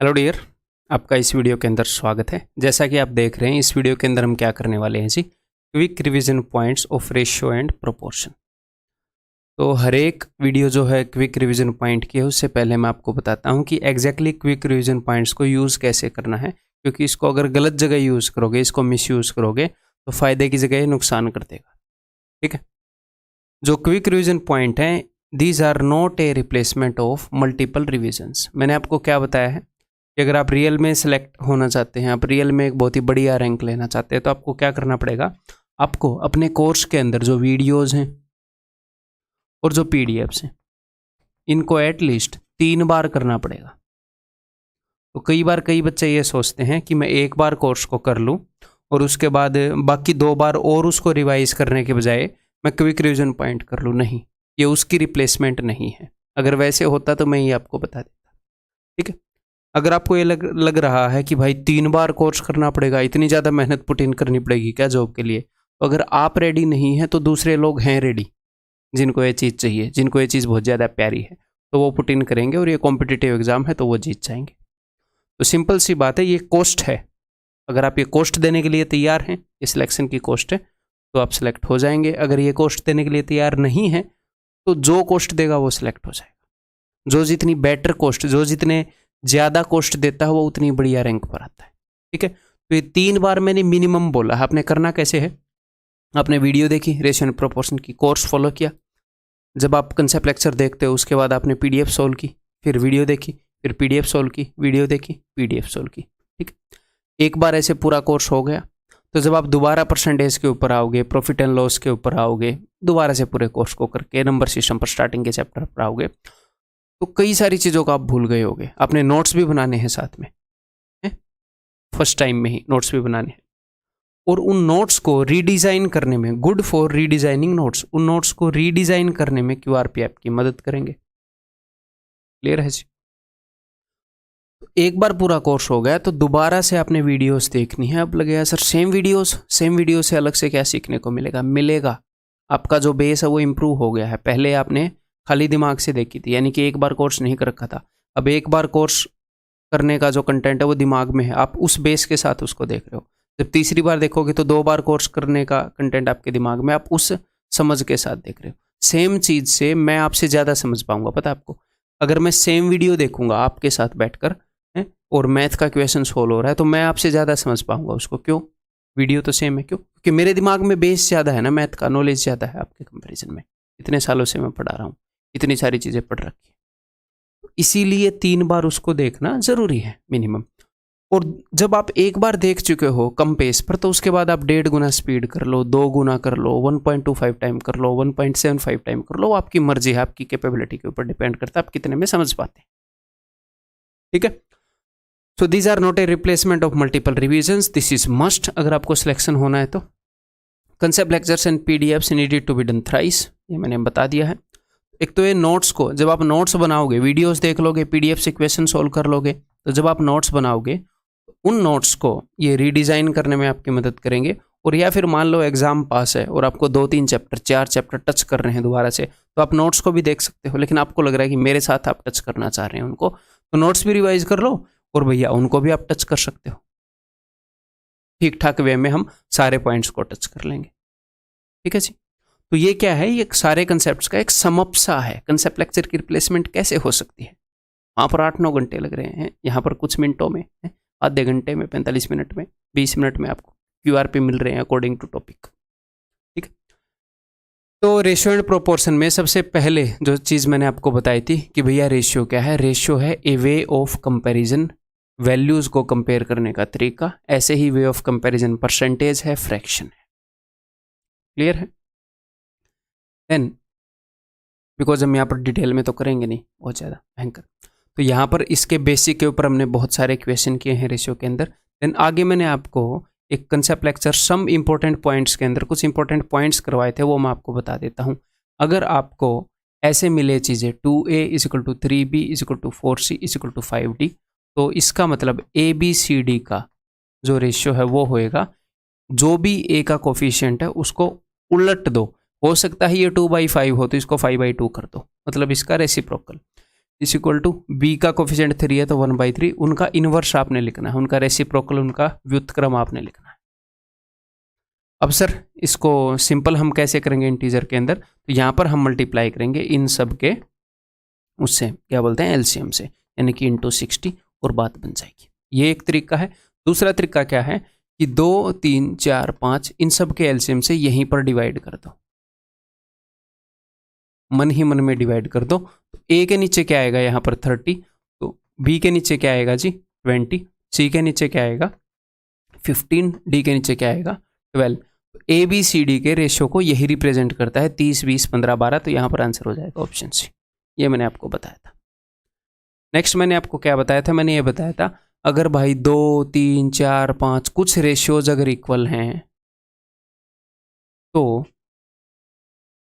Hello dear, आपका इस video के अंदर स्वागत है। जैसा कि आप देख रहे हैं, इस वीडियो के अंदर हम क्या करने वाले हैं जी, quick revision points of ratio and proportion. तो हर एक वीडियो जो है क्विक रिवीजन पॉइंट की है, उससे पहले मैं आपको बताता हूं कि एग्जैक्टली क्विक रिवीजन पॉइंट्स को यूज़ कैसे करना है, क्योंकि इसको अगर गलत जगह यूज़ करोगे, इसको मिसयूज़ करोगे तो फ़ायदे की जगह नुकसान कर देगा। ठीक है, जो क्विक रिवीजन पॉइंट हैं, these are not a replacement of multiple revisions. मैंने आपको क्या बताया है कि अगर आप रियल में सिलेक्ट होना चाहते हैं, आप रियल में एक बहुत ही बढ़िया रैंक लेना चाहते हैं, तो आपको क्या करना पड़ेगा, आपको अपने कोर्स के अंदर जो वीडियोस हैं और जो पीडीएफ्स हैं, इनको एटलीस्ट 3 बार करना पड़ेगा। तो कई बार कई बच्चे ये सोचते हैं कि मैं एक बार कोर्स को कर लूँ और उसके बाद बाकी 2 बार और उसको रिवाइज करने के बजाय मैं क्विक रिवीजन पॉइंट कर लूँ। नहीं, ये उसकी रिप्लेसमेंट नहीं है। अगर वैसे होता तो मैं ये आपको बता देता। ठीक है, अगर आपको ये लग रहा है कि भाई 3 बार कोर्स करना पड़ेगा, इतनी ज़्यादा मेहनत पुट इन करनी पड़ेगी क्या जॉब के लिए, तो अगर आप रेडी नहीं हैं तो दूसरे लोग हैं रेडी, जिनको ये चीज़ चाहिए, जिनको ये चीज़ बहुत ज़्यादा प्यारी है, तो वो पुट इन करेंगे और ये कॉम्पिटिटिव एग्जाम है तो वो जीत जाएंगे। तो सिंपल सी बात है, ये कॉस्ट है। अगर आप ये कॉस्ट देने के लिए तैयार हैं, ये सिलेक्शन की कॉस्ट है, तो आप सिलेक्ट हो जाएंगे। अगर ये कॉस्ट देने के लिए तैयार नहीं है तो जो कॉस्ट देगा वो सिलेक्ट हो जाएगा। जो जितनी बेटर कॉस्ट, जो जितने ज़्यादा कॉस्ट देता है वो उतनी बढ़िया रैंक पर आता है। ठीक है, तो ये 3 बार मैंने मिनिमम बोला है। आपने करना कैसे है, आपने वीडियो देखी, रेशियो एंड प्रोपोर्शन की, कोर्स फॉलो किया। जब आप कंसेप्ट लेक्चर देखते हो उसके बाद आपने पीडीएफ सोल्व की, फिर वीडियो देखी, फिर पीडीएफ सोल्व की, वीडियो देखी, पीडीएफ सोल्व की। ठीक, एक बार ऐसे पूरा कोर्स हो गया। तो जब आप दोबारा परसेंटेज के ऊपर आओगे, प्रॉफिट एंड लॉस के ऊपर आओगे, दोबारा से पूरे कोर्स को करके नंबर सिस्टम पर स्टार्टिंग के चैप्टर पर आओगे, तो कई सारी चीज़ों को आप भूल गए होगे। आपने नोट्स भी बनाने हैं साथ में, फर्स्ट टाइम में ही नोट्स भी बनाने हैं, और उन नोट्स को रीडिज़ाइन करने में, गुड फॉर रीडिज़ाइनिंग नोट्स, उन नोट्स को रीडिज़ाइन करने में क्यूआरपी आपकी मदद करेंगे। क्लियर है जी? तो एक बार पूरा कोर्स हो गया तो दोबारा से आपने वीडियोस देखनी है। अब लगेगा सर सेम वीडियो से अलग से क्या सीखने को मिलेगा। आपका जो बेस है वो इम्प्रूव हो गया है। पहले आपने खाली दिमाग से देखी थी, यानी कि एक बार कोर्स नहीं कर रखा था। अब एक बार कोर्स करने का जो कंटेंट है वो दिमाग में है, आप उस बेस के साथ उसको देख रहे हो। जब तीसरी बार देखोगे तो 2 बार कोर्स करने का कंटेंट आपके दिमाग में, आप उस समझ के साथ देख रहे हो। सेम चीज़ से मैं आपसे ज़्यादा समझ पाऊंगा, पता है आपको। अगर मैं सेम वीडियो देखूंगा आपके साथ बैठकर और मैथ का क्वेश्चन सोल्व हो रहा है, तो मैं आपसे ज़्यादा समझ पाऊंगा उसको। क्यों? वीडियो तो सेम है। क्यों? क्योंकि मेरे दिमाग में बेस ज़्यादा है ना, मैथ का नॉलेज ज़्यादा है आपके कंपेरिजन में। इतने सालों से मैं पढ़ा रहा हूँ, इतनी सारी चीज़ें पढ़ रखी है, इसीलिए 3 बार उसको देखना ज़रूरी है मिनिमम। और जब आप एक बार देख चुके हो कम पेस पर, तो उसके बाद आप 1.5 गुना स्पीड कर लो, 2 गुना कर लो, 1.25 टाइम कर लो, 1.75 टाइम कर लो, आपकी मर्जी है, आपकी कैपेबिलिटी के ऊपर डिपेंड करता है आप कितने में समझ पाते हैं। ठीक है, so these are not a replacement of multiple revisions, this is must. अगर आपको सिलेक्शन होना है तो concept lectures and PDFs needed to be done thrice, ये मैंने बता दिया है। एक तो ये नोट्स को, जब आप नोट्स बनाओगे, वीडियोस देख लोगे, पीडीएफ से क्वेश्चन सोल्व कर लोगे, तो जब आप नोट्स बनाओगे उन नोट्स को ये रीडिज़ाइन करने में आपकी मदद करेंगे। और या फिर मान लो एग्जाम पास है और आपको 2-3 चैप्टर, 4 चैप्टर टच कर रहे हैं दोबारा से, तो आप नोट्स को भी देख सकते हो। लेकिन आपको लग रहा है कि मेरे साथ आप टच करना चाह रहे हैं उनको, तो नोट्स भी रिवाइज कर लो और भैया उनको भी आप टच कर सकते हो। ठीक ठाक वे में हम सारे पॉइंट्स को टच कर लेंगे। ठीक है जी, तो ये क्या है, ये सारे कंसेप्ट्स का एक समअप सा है। कंसेप्ट लेक्चर की रिप्लेसमेंट कैसे हो सकती है? वहाँ पर 8-9 घंटे लग रहे हैं, यहाँ पर कुछ मिनटों में, आधे घंटे में, 45 मिनट में, 20 मिनट में आपको क्यूआरपी मिल रहे हैं अकॉर्डिंग टू टॉपिक। ठीक है, तो रेशियो एंड प्रोपोर्शन में सबसे पहले जो चीज़ मैंने आपको बताई थी कि भैया रेशियो क्या है। रेशियो है ए वे ऑफ कंपैरिजन, वैल्यूज़ को कंपेयर करने का तरीका। ऐसे ही वे ऑफ कंपैरिजन परसेंटेज है, फ्रैक्शन है। क्लियर है? देन बिकॉज हम यहाँ पर डिटेल में तो करेंगे नहीं बहुत ज़्यादा भयंकर, तो यहाँ पर इसके बेसिक के ऊपर हमने बहुत सारे क्वेश्चन किए हैं रेशियो के अंदर। देन आगे मैंने आपको एक concept lecture some important points के अंदर कुछ इंपॉर्टेंट पॉइंट्स करवाए थे, वो मैं आपको बता देता हूँ। अगर आपको ऐसे मिले चीज़ें 2a = 3b = 4c = 5d, तो इसका मतलब ABCD का जो रेशियो है वो होएगा, जो भी a का कोफिशिएंट है उसको उलट दो। हो सकता है ये 2/5 हो तो इसको 5/2 कर दो, मतलब इसका reciprocal. Is equal to B का कोफिशिएंट 3 है तो 1/3, उनका इनवर्स आपने लिखना है, उनका रेसिप्रोकल, उनका व्युत्क्रम आपने लिखना है। अब सर इसको सिंपल हम कैसे करेंगे इंटीजर के अंदर, तो यहाँ पर हम मल्टीप्लाई करेंगे इन सब के उससे क्या बोलते हैं एलसीएम से, यानी कि इंटू 60 और बात बन जाएगी। ये एक तरीका है। दूसरा तरीका क्या है कि 2, 3, 4, 5 इन सब के एलसीएम से यहीं पर डिवाइड कर दो, मन ही मन में डिवाइड कर दो। तो ए के नीचे क्या आएगा यहाँ पर 30, तो बी के नीचे क्या आएगा जी 20, सी के नीचे क्या आएगा 15, डी के नीचे क्या आएगा 12। ए बी सी डी के रेशियो को यही रिप्रेजेंट करता है 30, 20, 15, 12, तो यहाँ पर आंसर हो जाएगा ऑप्शन सी। ये मैंने आपको बताया था। नेक्स्ट मैंने आपको क्या बताया था, मैंने ये बताया था अगर भाई 2, 3, 4, 5 कुछ रेशियोज अगर इक्वल हैं तो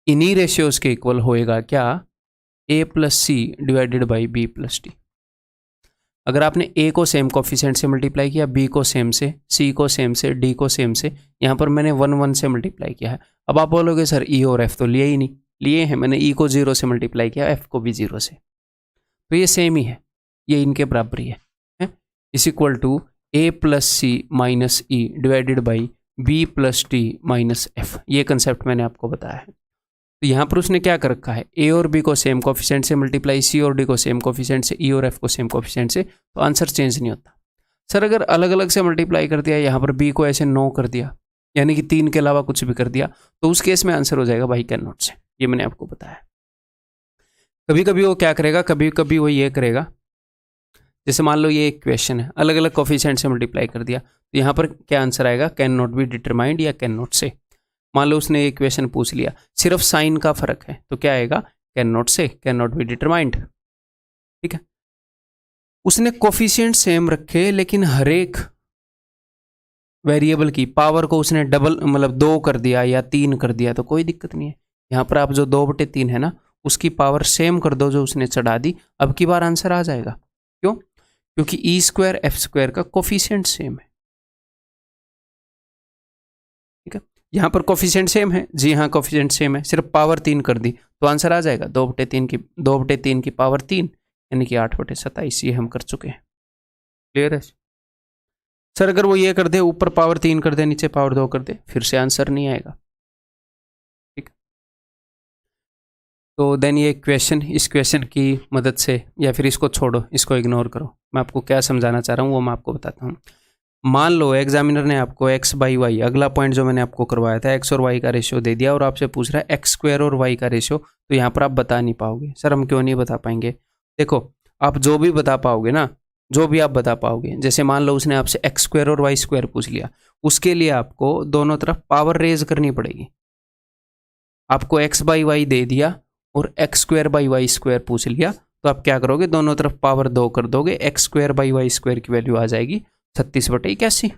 इन्हीं रेशियोज के इक्वल होएगा क्या, a plus C divided by B plus D. अगर आपने a को सेम कोफिशिएंट से मल्टीप्लाई किया, b को सेम से, c को सेम से, d को सेम से, यहाँ पर मैंने 1, 1 से मल्टीप्लाई किया है। अब आप बोलोगे सर e और f तो लिए ही नहीं, लिए हैं, मैंने e को 0 से मल्टीप्लाई किया, f को भी 0 से, तो ये सेम ही है, ये इनके बराबर ही है। Is equal to a plus C minus E divided by B plus D minus F. ये कंसेप्ट मैंने आपको बताया है। तो यहाँ पर उसने क्या कर रखा है, a और b को सेम कोफिशिएंट से मल्टीप्लाई, c और d को सेम कोफिशिएंट से, e और f को सेम कोफिशिएंट से, तो आंसर चेंज नहीं होता। सर अगर अलग अलग से मल्टीप्लाई कर दिया, यहाँ पर b को ऐसे 9 कर दिया, यानी कि 3 के अलावा कुछ भी कर दिया, तो उस केस में आंसर हो जाएगा भाई कैन नॉट से। ये मैंने आपको बताया। कभी कभी वो क्या करेगा, कभी कभी वो ये करेगा, जैसे मान लो ये एक क्वेश्चन है, अलग अलग कोफिशिएंट से मल्टीप्लाई कर दिया, तो यहाँ पर क्या आंसर आएगा, कैन नॉट बी डिटरमाइंड या कैन नॉट से। मान लो उसने एक क्वेश्चन पूछ लिया, सिर्फ साइन का फर्क है, तो क्या आएगा, कैन नॉट से, कैन नॉट बी डिटरमाइंड। ठीक है, उसने कोफिशिएंट सेम रखे लेकिन हर एक वेरिएबल की पावर को उसने डबल मतलब 2 कर दिया या 3 कर दिया, तो कोई दिक्कत नहीं है। यहाँ पर आप जो 2/3 है ना, उसकी पावर सेम कर दो जो उसने चढ़ा दी, अब की बार आंसर आ जाएगा। क्यों, क्योंकि ई स्क्वायर एफ स्क्वायर का कोफिशिएंट सेम है। ठीक है, यहाँ पर कोफिशिएंट सेम है, जी हाँ कोफिशिएंट सेम है, सिर्फ पावर 3 कर दी तो आंसर आ जाएगा 2/3 की पावर 3, यानी कि 8/27। ये हम कर चुके हैं। क्लियर है सर? अगर वो ये कर दे, ऊपर पावर 3 कर दे, नीचे पावर 2 कर दे, फिर से आंसर नहीं आएगा। ठीक, तो देन ये क्वेश्चन, इस क्वेश्चन की मदद से, या फिर इसको छोड़ो, इसको इग्नोर करो, मैं आपको क्या समझाना चाह रहा हूँ वो मैं आपको बताता हूँ। मान लो एग्जामिनर ने आपको x बाई वाई, अगला पॉइंट जो मैंने आपको करवाया था, x और y का रेशियो दे दिया और आपसे पूछ रहा है x स्क्वायर और y का रेशियो, तो यहाँ पर आप बता नहीं पाओगे। सर हम क्यों नहीं बता पाएंगे? देखो, आप जो भी बता पाओगे ना, जो भी आप बता पाओगे, जैसे मान लो उसने आपसे x स्क्वायर और y स्क्वायर पूछ लिया, उसके लिए आपको दोनों तरफ पावर रेज करनी पड़ेगी। आपको x बाई वाई दे दिया और x square by Y square पूछ लिया, तो आप क्या करोगे, दोनों तरफ पावर 2 कर दोगे, x square by Y square की वैल्यू आ जाएगी 36/81।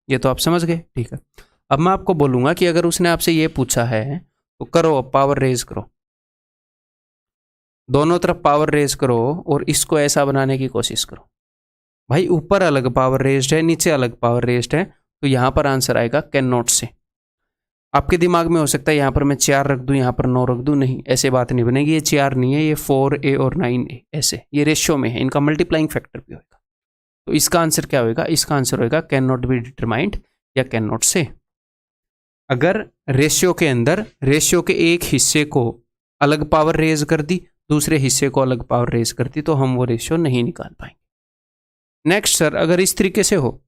ये तो आप समझ गए। ठीक है, अब मैं आपको बोलूंगा कि अगर उसने आपसे ये पूछा है तो करो, पावर रेज करो, दोनों तरफ पावर रेज करो और इसको ऐसा बनाने की कोशिश करो। भाई ऊपर अलग पावर रेज्ड है, नीचे अलग पावर रेज्ड है, तो यहां पर आंसर आएगा कैन नॉट से। आपके दिमाग में हो सकता है यहाँ पर मैं 4 रख दूं, यहाँ पर 9 रख दूं, नहीं, ऐसे बात नहीं बनेगी। ये 4 नहीं है, ये 4a और 9a, ऐसे ये रेशियो में है, इनका मल्टीप्लाइंग फैक्टर भी होगा। तो इसका आंसर क्या होगा, इसका आंसर होगा कैन नॉट बी डिटरमाइंड या कैन नॉट से। अगर रेशियो के अंदर रेशियो के एक हिस्से को अलग पावर रेज कर दी, दूसरे हिस्से को अलग पावर रेज कर दी, तो हम वो रेशियो नहीं निकाल पाएंगे। नेक्स्ट सर, अगर इस तरीके से हो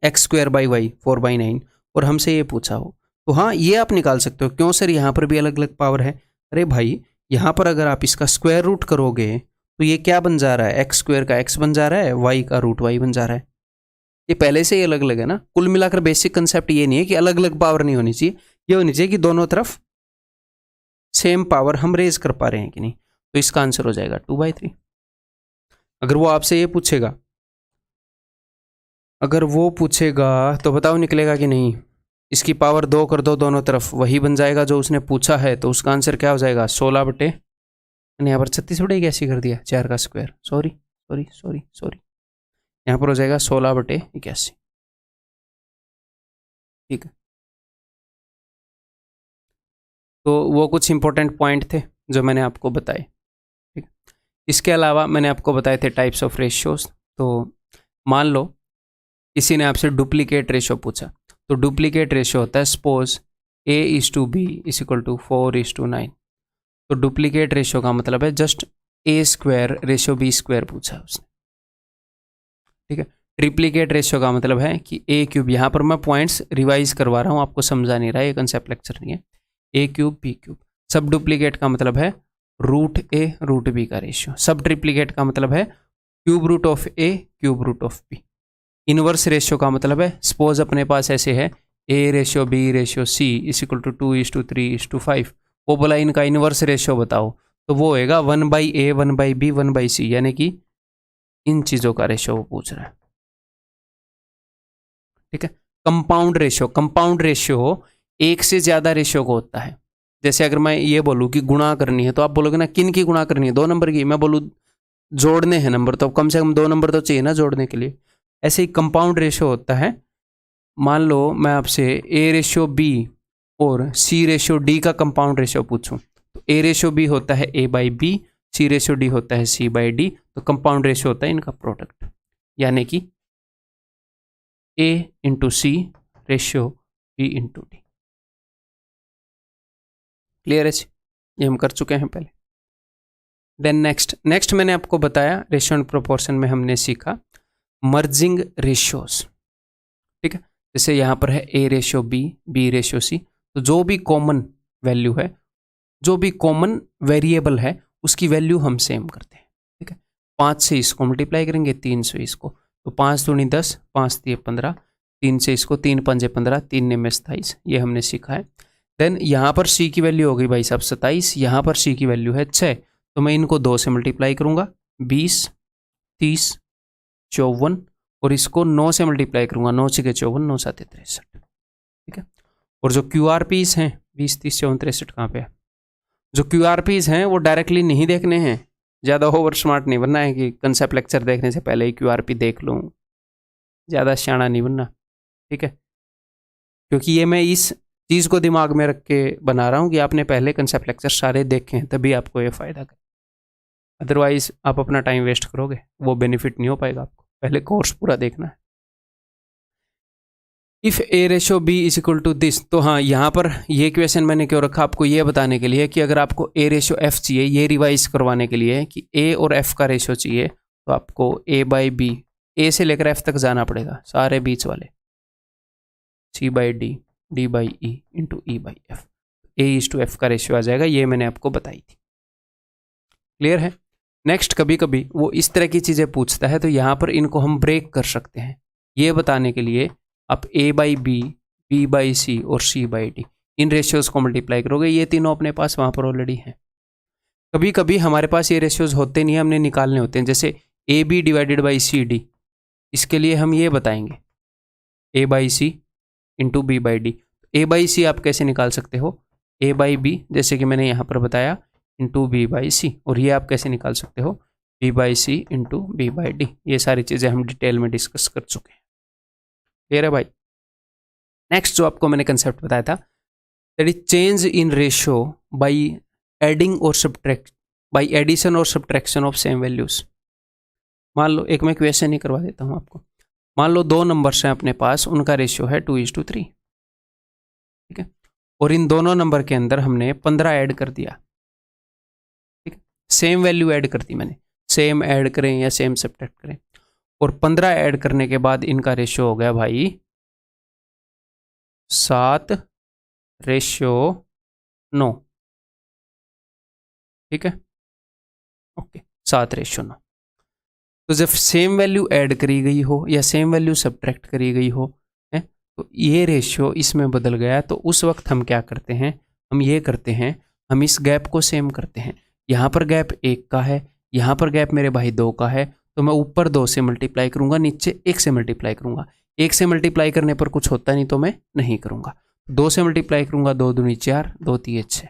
एक्स स्क्वायर बाई वाई 4/9 और हमसे ये पूछा हो, तो हाँ ये आप निकाल सकते हो। क्यों सर, यहाँ पर भी अलग अलग पावर है। अरे भाई यहाँ पर अगर आप इसका स्क्वायर रूट करोगे तो ये क्या बन जा रहा है, एक्स स्क्वायर का एक्स बन जा रहा है, वाई का रूट वाई बन जा रहा है। ये पहले से ही अलग अलग है ना। कुल मिलाकर बेसिक कंसेप्ट ये नहीं है कि अलग अलग पावर नहीं होनी चाहिए, ये होनी चाहिए कि दोनों तरफ सेम पावर हम रेज कर पा रहे हैं कि नहीं। तो इसका आंसर हो जाएगा 2/3। अगर वो आपसे ये पूछेगा, अगर वो पूछेगा तो बताओ निकलेगा कि नहीं। इसकी पावर 2 कर दो दोनों तरफ, वही बन जाएगा जो उसने पूछा है, तो उसका आंसर क्या हो जाएगा 16 यहाँ पर 36/81 कर दिया, 4 का स्क्वायर, सॉरी, यहाँ पर हो जाएगा 16/81। ठीक है, तो वो कुछ इंपॉर्टेंट पॉइंट थे जो मैंने आपको बताए। ठीक है, इसके अलावा मैंने आपको बताए थे टाइप्स ऑफ रेशियोज। तो मान लो किसी ने आपसे डुप्लीकेट रेशियो पूछा, तो डुप्लीकेट रेशियो होता है suppose A/B is equal to 4:9। तो डुप्लीकेट रेशियो का मतलब है जस्ट A² रेशियो B² पूछा है उसने, ठीक है। ट्रिप्लीकेट रेशियो का मतलब है कि A³, यहाँ पर मैं पॉइंट्स रिवाइज करवा रहा हूँ, आपको समझा नहीं रहा, ये कंसेप्ट लेक्चर नहीं है। A³ B³। सब डुप्लीकेट का मतलब है √A√B का रेशियो। सब ट्रिप्लीकेट का मतलब है √A √B। इनवर्स रेशियो का मतलब है सपोज अपने पास ऐसे है A/B/C इज इक्वल टू 2:3:5। वो बोला इनका इनवर्स रेशियो बताओ, तो वो होएगा 1/A 1/B 1/C, यानी कि इन चीज़ों का रेशियो वो पूछ रहा है, ठीक है। कंपाउंड रेशियो, कंपाउंड रेशियो एक से ज़्यादा रेशियो को होता है। जैसे अगर मैं ये बोलूँ कि गुणा करनी है, तो आप बोलोगे ना किन की गुणा करनी है, 2 नंबर की। मैं बोलूँ जोड़ने हैं नंबर, तो कम से कम 2 नंबर तो चाहिए ना जोड़ने के लिए। ऐसे ही कंपाउंड रेशियो होता है। मान लो मैं आपसे A/B और C/D का कंपाउंड रेशियो पूछूं, तो A/B होता है A/B, C/D होता है C/D। तो कंपाउंड रेशियो होता है इनका प्रोडक्ट, यानी कि A/C रेशियो B/D। क्लियर है? ये हम कर चुके हैं पहले। देन नेक्स्ट मैंने आपको बताया रेशियो एंड प्रोपोर्शन में हमने सीखा मर्जिंग रेशियोज, ठीक है। जैसे यहाँ पर है A/B, B/C। तो जो भी कॉमन वैल्यू है, जो भी कॉमन वेरिएबल है, उसकी वैल्यू हम सेम करते हैं, ठीक है। 5 से इसको मल्टीप्लाई करेंगे, 3 से इसको, तो 5 दूनी 10, 5 तिये 15, 3 से इसको, 3 पंजे 15, 3 ने 27। ये हमने सीखा है। देन यहाँ पर C की वैल्यू हो गई भाई साहब 27, यहाँ पर C की वैल्यू है 6, तो मैं इनको 2 से मल्टीप्लाई करूँगा, 20, 30, 54, और इसको 9 से मल्टीप्लाई करूँगा, 9 6 54, 9 7 63, ठीक है। और जो QRPs हैं 20, 30, 54, 63 कहाँ पे है? जो QRPs हैं वो डायरेक्टली नहीं देखने हैं, ज़्यादा ओवर स्मार्ट नहीं बनना है कि कंसेप्ट लेक्चर देखने से पहले ही QRP देख लूँ, ज़्यादा सियाना नहीं बनना, ठीक है। क्योंकि ये मैं इस चीज़ को दिमाग में रख के बना रहा हूँ कि आपने पहले कंसेप्ट लेक्चर सारे देखे हैं, तभी आपको ये फ़ायदा करे। अदरवाइज आप अपना टाइम वेस्ट करोगे, वो बेनिफिट नहीं हो पाएगा आपको। पहले कोर्स पूरा देखना है। If A/B is equal to this, तो हाँ, यहाँ पर ये क्वेश्चन मैंने क्यों रखा, आपको ये बताने के लिए कि अगर आपको A/F चाहिए, ये रिवाइज करवाने के लिए कि A और F का रेशियो चाहिए, तो आपको A/B, A से लेकर F तक जाना पड़ेगा, सारे बीच वाले, C/D, D/E into E/F, A/F का रेशियो आ जाएगा। ये मैंने आपको बताई थी। क्लियर है? नेक्स्ट, कभी कभी वो इस तरह की चीज़ें पूछता है, तो यहाँ पर इनको हम ब्रेक कर सकते हैं। ये बताने के लिए आप A/B, B/C और C/D इन रेशियोज को मल्टीप्लाई करोगे, ये तीनों अपने पास वहाँ पर ऑलरेडी हैं। कभी कभी हमारे पास ये रेशियोज होते नहीं, हमने निकालने होते हैं। जैसे AB डिवाइडेड बाई CD, इसके लिए हम ये बताएंगे A/C इंटू B/D। A/C आप कैसे निकाल सकते हो? A/B, जैसे कि मैंने यहाँ पर बताया, इंटू B/C। और ये आप कैसे निकाल सकते हो? B/C into B/D। ये सारी चीज़ें हम डिटेल में डिस्कस कर चुके हैं। क्लियर है भाई? नेक्स्ट जो आपको मैंने कंसेप्ट बताया था, that is change in ratio by adding और सब्ट्रैक्ट, बाय एडिशन और सब्ट्रैक्शन ऑफ सेम वैल्यूज। मान लो एक मैं क्वेश्चन ही करवा देता हूँ आपको। मान लो 2 नंबर्स हैं अपने पास, उनका रेशियो है 2:3, ठीक है। और इन दोनों नंबर के अंदर हमने 15 ऐड कर दिया, ठीक है। सेम वैल्यू ऐड कर दी मैंने, सेम ऐड करें या सेम सब्ट्रैक्ट करें, और 15 ऐड करने के बाद इनका रेशियो हो गया भाई 7:9, ठीक है। ओके, 7:9। तो जब सेम वैल्यू ऐड करी गई हो या सेम वैल्यू सब्ट्रैक्ट करी गई हो, है, तो ये रेशियो इसमें बदल गया, तो उस वक्त हम क्या करते हैं? हम ये करते हैं, हम इस गैप को सेम करते हैं। यहाँ पर गैप 1 का है, यहाँ पर गैप मेरे भाई 2 का है, तो मैं ऊपर 2 से मल्टीप्लाई करूँगा, नीचे 1 से मल्टीप्लाई करूँगा। 1 से मल्टीप्लाई करने पर कुछ होता नहीं, तो मैं नहीं करूँगा। 2 से मल्टीप्लाई करूँगा, 2 दूनी 4, 2 तिये 6।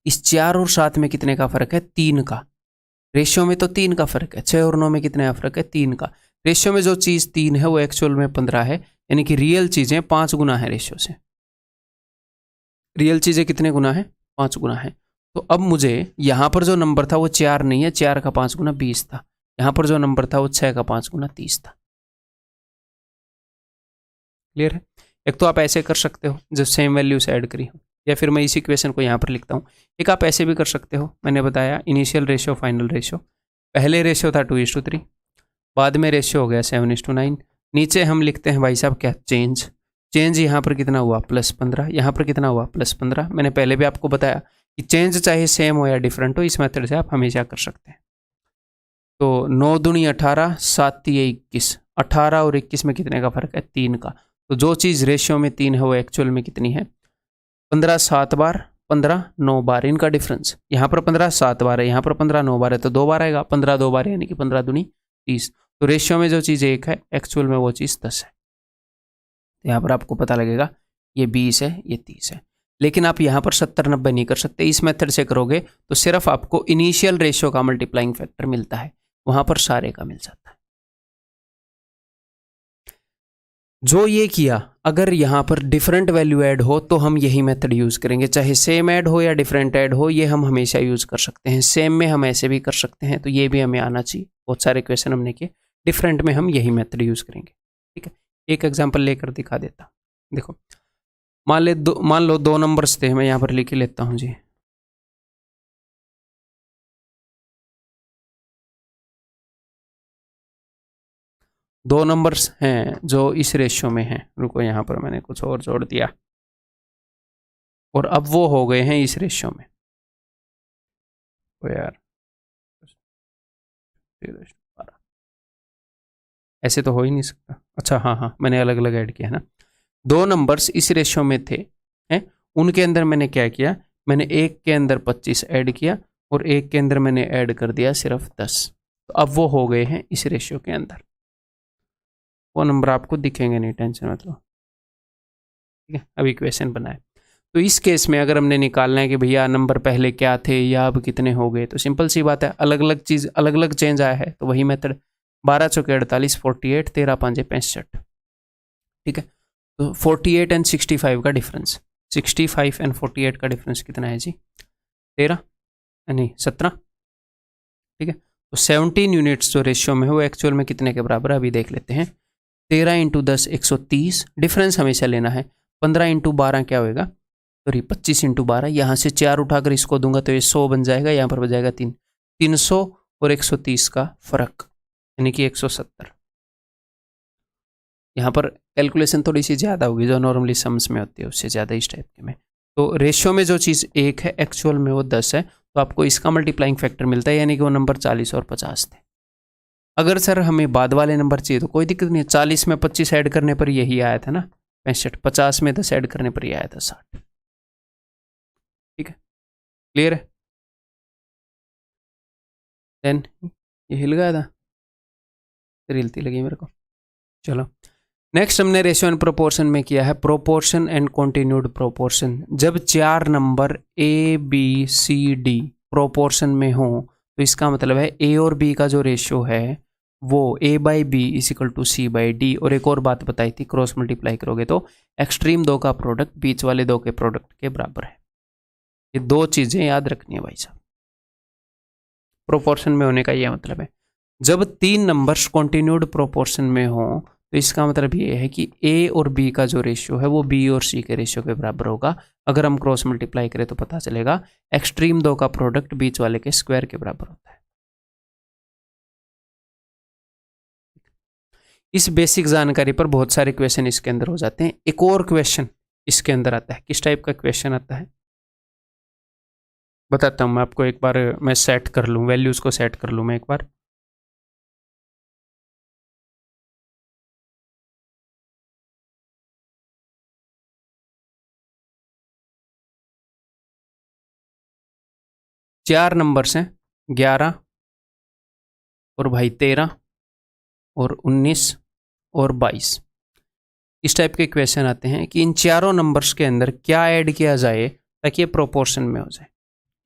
इस 4 और 7 में कितने का फर्क है? 3 का। रेशियो में तो 3 का फर्क है। 6 और 9 में कितने का फर्क है? 3 का। रेशियो में जो चीज़ 3 है वो एक्चुअल में 15 है, यानी कि रियल चीज़ें 5 गुना है रेशियो से। रियल चीज़ें कितने गुना है? 5 गुना है। तो अब मुझे यहाँ पर जो नंबर था वो 4 नहीं है, 4 का 5 गुना 20 था। यहाँ पर जो नंबर था वो 6 का 5 गुना 30 था। क्लियर है? एक तो आप ऐसे कर सकते हो जब सेम वैल्यू से ऐड करी हो, या फिर मैं इस इक्वेशन को यहाँ पर लिखता हूँ। एक आप ऐसे भी कर सकते हो, मैंने बताया इनिशियल रेशियो फाइनल रेशियो। पहले रेशियो था 2:3, बाद में रेशियो हो गया 7:9। नीचे हम लिखते हैं भाई साहब क्या, चेंज यहाँ पर कितना हुआ +15, यहाँ पर कितना हुआ +15। मैंने पहले भी आपको बताया कि चेंज चाहे सेम हो या डिफरेंट हो, इस मेथड से आप हमेशा कर सकते हैं। तो 9 दूनी 18, 7 तिये 21, 18 और 21 में कितने का फर्क है, 3 का। तो जो चीज़ रेशियो में 3 है वो एक्चुअल में कितनी है, 15 7 बार, 15 9 बार, इनका डिफरेंस। यहाँ पर 15 7 बार है, यहाँ पर 15 9 बार है, तो 2 बार आएगा। 15 2 बार यानी कि 15 दूनी 30। तो रेशियो में जो चीज़ 1 है, एक्चुअल में वो चीज़ 10 है। यहाँ पर आपको पता लगेगा ये 20 है, ये 30 है। लेकिन आप यहाँ पर 70 90 नहीं कर सकते। इस मेथड से करोगे तो सिर्फ आपको इनिशियल रेशियो का मल्टीप्लाइंग फैक्टर मिलता है, वहाँ पर सारे का मिल जाता है। जो ये किया, अगर यहाँ पर डिफरेंट वैल्यू ऐड हो तो हम यही मेथड यूज़ करेंगे, चाहे सेम ऐड हो या डिफरेंट ऐड हो, ये हम हमेशा यूज़ कर सकते हैं। सेम में हम ऐसे भी कर सकते हैं, तो ये भी हमें आना चाहिए। बहुत सारे क्वेश्चन हमने किए, डिफरेंट में हम यही मेथड यूज़ करेंगे। ठीक है, एक एग्जाम्पल लेकर दिखा देता। देखो, मान लो 2 नंबर्स थे, मैं यहाँ पर लिख लेता हूँ जी। दो नंबर्स हैं जो इस रेशियो में हैं। रुको, यहाँ पर मैंने कुछ और जोड़ दिया, और अब वो हो गए हैं इस रेशियो में। तो यार ऐसे तो हो ही नहीं सकता। अच्छा हाँ, मैंने अलग अलग ऐड किया है ना। 2 नंबर्स इस रेशियो में थे, हैं, उनके अंदर मैंने क्या किया, मैंने एक के अंदर 25 ऐड किया और एक के अंदर मैंने ऐड कर दिया सिर्फ 10। तो अब वो हो गए हैं इस रेशियो के अंदर। वो नंबर आपको दिखेंगे नहीं, टेंशन मत लो। ठीक है, अभी इक्वेशन बनाए। तो इस केस में अगर हमने निकालना है कि भैया नंबर पहले क्या थे या अब कितने हो गए, तो सिंपल सी बात है, अलग अलग चीज़ अलग अलग चेंज आया है, तो वही मेथड। 12 चौके 48, 48, 13 5 65। ठीक है, तो 48 एंड 65 का डिफरेंस, 65 एंड 48 का डिफरेंस कितना है जी, 13 नहीं 17। ठीक है, तो 17 यूनिट्स जो रेशियो में है वो एक्चुअल में कितने के बराबर है, अभी देख लेते हैं। 13 × 10 130, डिफरेंस हमेशा लेना है। 15 × 12 क्या होएगा, सॉरी 25 × 12, यहाँ से 4 उठाकर इसको दूंगा तो ये 100 बन जाएगा, यहाँ पर बन जाएगा 3। 300 और 130 का फर्क यानी कि 170। यहाँ पर कैलकुलेशन थोड़ी सी ज़्यादा होगी, जो नॉर्मली सम्स में होती है उससे ज़्यादा इस टाइप के में। तो रेशियो में जो चीज़ 1 है, एक्चुअल में वो 10 है, तो आपको इसका मल्टीप्लाइंग फैक्टर मिलता है, यानी कि वो नंबर 40 और 50 थे। अगर सर हमें बाद वाले नंबर चाहिए तो कोई दिक्कत नहीं है, 40 में 25 ऐड करने पर यही आया था ना 65, 50 में 10 ऐड करने पर यह आया था 60। ठीक है, क्लियर है? देन ये हिल गया था, फिर हिलती लगी मेरे को। चलो नेक्स्ट हमने रेशियो एंड प्रोपोर्शन में किया है प्रोपोर्शन एंड कंटिन्यूड प्रोपोर्शन। जब 4 number A B C D proportion में हो तो इसका मतलब है ए और बी का जो रेशियो है वो A/B = C/D। और एक और बात बताई थी, क्रॉस मल्टीप्लाई करोगे तो एक्सट्रीम 2 का प्रोडक्ट बीच वाले 2 के प्रोडक्ट के बराबर है। ये 2 चीजें याद रखनी है भाई साहब, प्रोपोर्शन में होने का ये मतलब है। जब 3 नंबर्स कॉन्टिन्यूड प्रोपोर्शन में हो तो इसका मतलब ये है कि A और B का जो रेशियो है वो B और C के रेशियो के बराबर होगा। अगर हम क्रॉस मल्टीप्लाई करें तो पता चलेगा एक्सट्रीम 2 का प्रोडक्ट बीच वाले के स्क्वायर के बराबर होता है। इस बेसिक जानकारी पर बहुत सारे क्वेश्चन इसके अंदर हो जाते हैं। एक और क्वेश्चन इसके अंदर आता है, किस टाइप का क्वेश्चन आता है बताता हूं मैं आपको। एक बार मैं सेट कर लूं, वैल्यूज को सेट कर लूं मैं एक बार। चार नंबर्स हैं, 11 और भाई 13 और 19 और 22। इस टाइप के क्वेश्चन आते हैं कि इन चारों नंबर्स के अंदर क्या ऐड किया जाए ताकि ये प्रोपोर्शन में हो जाए।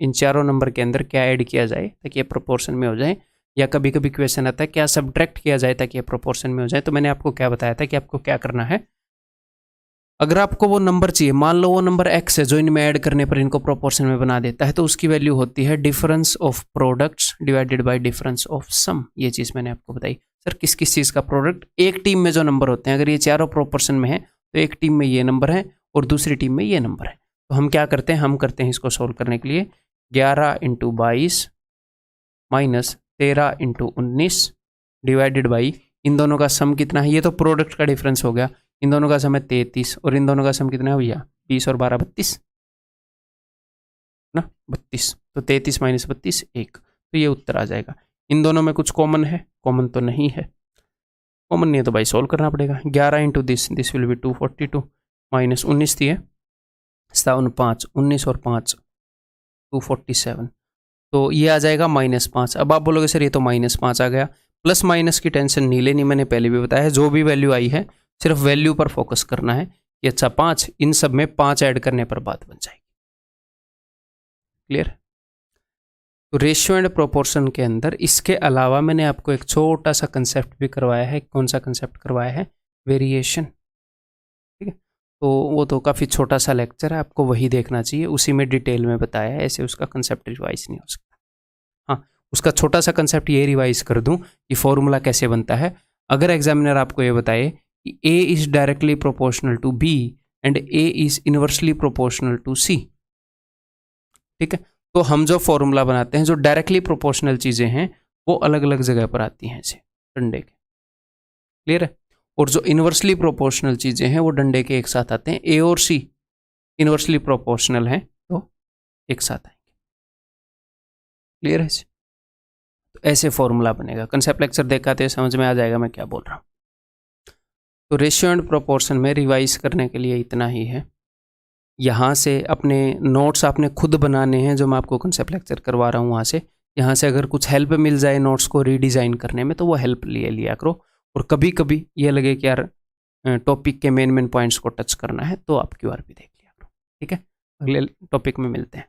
इन चारों नंबर के अंदर क्या ऐड किया जाए ताकि ये प्रोपोर्शन में हो जाए। या कभी कभी क्वेश्चन आता है क्या सब्ट्रैक्ट किया जाए ताकि ये प्रोपोर्शन में हो जाए। तो मैंने आपको क्या बताया था कि आपको क्या करना है, अगर आपको वो नंबर चाहिए, मान लो वो नंबर x है जो इनमें ऐड करने पर इनको प्रोपोर्शन में बना देता है, तो उसकी वैल्यू होती है difference of products divided by difference of sum. ये चीज़ मैंने आपको बताई। सर किस किस चीज़ का प्रोडक्ट? एक टीम में जो नंबर होते हैं, अगर ये चारों प्रोपोर्शन में है तो एक टीम में ये नंबर है और दूसरी टीम में ये नंबर है। तो हम क्या करते हैं, हम करते हैं इसको सोल्व करने के लिए 11 × 22 माइनस 13 × 19 डिवाइडेड बाई, इन दोनों का सम कितना है? ये तो प्रोडक्ट का डिफरेंस हो गया। इन दोनों का सम है 33 और इन दोनों का सम कितना है भैया? 20 और 12 32 ना, 32। तो 33 माइनस 32 1, तो ये उत्तर आ जाएगा। इन दोनों में कुछ कॉमन है? कॉमन तो नहीं है। कॉमन नहीं है तो भाई सोल्व करना पड़ेगा। 11 × दिस विल बी 242 माइनस 19 थी है 5 19 और 5 247, तो ये आ जाएगा -5। अब आप बोलोगे सर ये तो -5 आ गया। प्लस माइनस की टेंशन नहीं लेनी, मैंने पहले भी बताया है। जो भी वैल्यू आई है सिर्फ वैल्यू पर फोकस करना है कि अच्छा 5, इन सब में 5 ऐड करने पर बात बन जाएगी। क्लियर? तो रेशियो एंड प्रोपोर्शन के अंदर इसके अलावा मैंने आपको एक छोटा सा कंसेप्ट भी करवाया है। कौन सा कंसेप्ट करवाया है? वेरिएशन। ठीक है, तो वो तो काफ़ी छोटा सा लेक्चर है, आपको वही देखना चाहिए, उसी में डिटेल में बताया है, ऐसे उसका कंसेप्ट रिवाइज नहीं हो सकता। हाँ, उसका छोटा सा कंसेप्ट ये रिवाइज कर दूं कि फॉर्मूला कैसे बनता है। अगर एग्जामिनर आपको ये बताए कि A is directly proportional to B and A is inversely proportional to C, ठीक है, तो हम जो फॉर्मूला बनाते हैं, जो डायरेक्टली प्रोपोर्शनल चीज़ें हैं वो अलग अलग जगह पर आती हैं ऐसे डंडे के। क्लियर है? और जो इनवर्सली प्रोपोर्शनल चीज़ें हैं वो डंडे के एक साथ आते हैं। A और C इनवर्सली प्रोपोर्शनल हैं तो एक साथ आएंगे। क्लियर है? तो ऐसे फॉर्मूला बनेगा। कंसेप्ट लेक्चर देखा तो समझ में आ जाएगा मैं क्या बोल रहा हूँ। तो रेशियो एंड प्रोपोर्शन में रिवाइज करने के लिए इतना ही है। यहाँ से अपने नोट्स आपने खुद बनाने हैं, जो मैं आपको कंसेप्ट लेक्चर करवा रहा हूँ वहाँ से। यहाँ से अगर कुछ हेल्प मिल जाए नोट्स को रीडिज़ाइन करने में तो वो हेल्प लिया करो। और कभी कभी ये लगे कि यार टॉपिक के मेन पॉइंट्स को टच करना है तो आप QRP देख लिया करो। ठीक है, अगले टॉपिक में मिलते हैं।